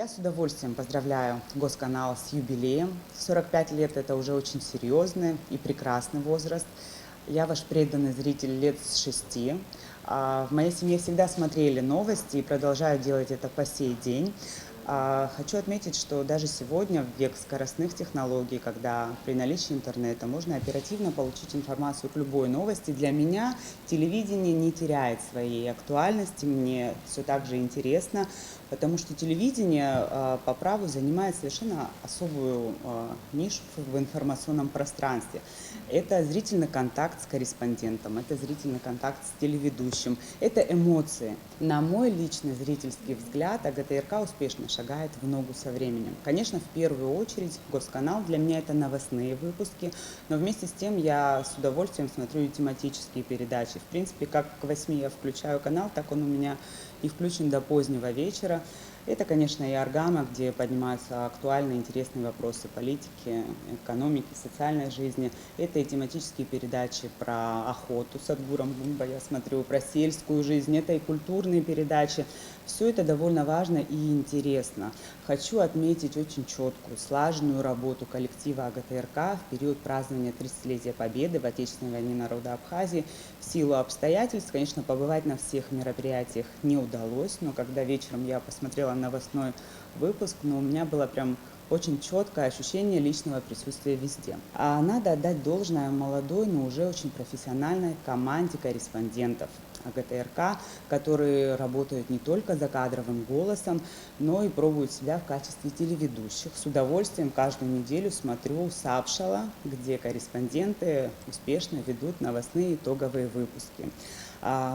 Я с удовольствием поздравляю Госканал с юбилеем. 45 лет – это уже очень серьезный и прекрасный возраст. Я ваш преданный зритель лет с 6. В моей семье всегда смотрели новости и продолжают делать это по сей день. Хочу отметить, что даже сегодня, в век скоростных технологий, когда при наличии интернета можно оперативно получить информацию к любой новости, для меня телевидение не теряет своей актуальности, мне все так же интересно, потому что телевидение по праву занимает совершенно особую нишу в информационном пространстве. Это зрительный контакт с корреспондентом, это зрительный контакт с телеведущим, это эмоции. На мой личный зрительский взгляд, АГТРК успешно шагает в ногу со временем. Конечно, в первую очередь Госканал для меня это новостные выпуски, но вместе с тем я с удовольствием смотрю и тематические передачи. В принципе, как к 8 я включаю канал, так он у меня и включен до позднего вечера. Это, конечно, и Аргама, где поднимаются актуальные, интересные вопросы политики, экономики, социальной жизни. Это и тематические передачи про охоту с Садгуром Бумба, я смотрю, про сельскую жизнь. Это и культурные передачи. Все это довольно важно и интересно. Хочу отметить очень четкую, слаженную работу коллектива АГТРК в период празднования 30-летия Победы в Отечественной войне народа Абхазии. В силу обстоятельств, конечно, побывать на всех мероприятиях не удалось, но когда вечером я посмотрела новостной выпуск, но у меня было прям очень четкое ощущение личного присутствия везде. А надо отдать должное молодой, но уже очень профессиональной команде корреспондентов АГТРК, которые работают не только за кадровым голосом, но и пробуют себя в качестве телеведущих. С удовольствием каждую неделю смотрю «Сапшала», где корреспонденты успешно ведут новостные итоговые выпуски.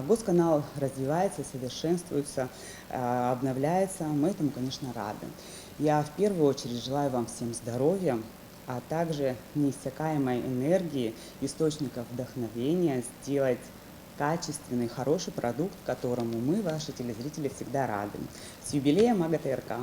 Госканал развивается, совершенствуется, обновляется. Мы этому, конечно, рады. Я в первую очередь желаю вам всем здоровья, а также неиссякаемой энергии, источников вдохновения сделать качественный, хороший продукт, которому мы, ваши телезрители, всегда рады. С юбилеем АГТРК!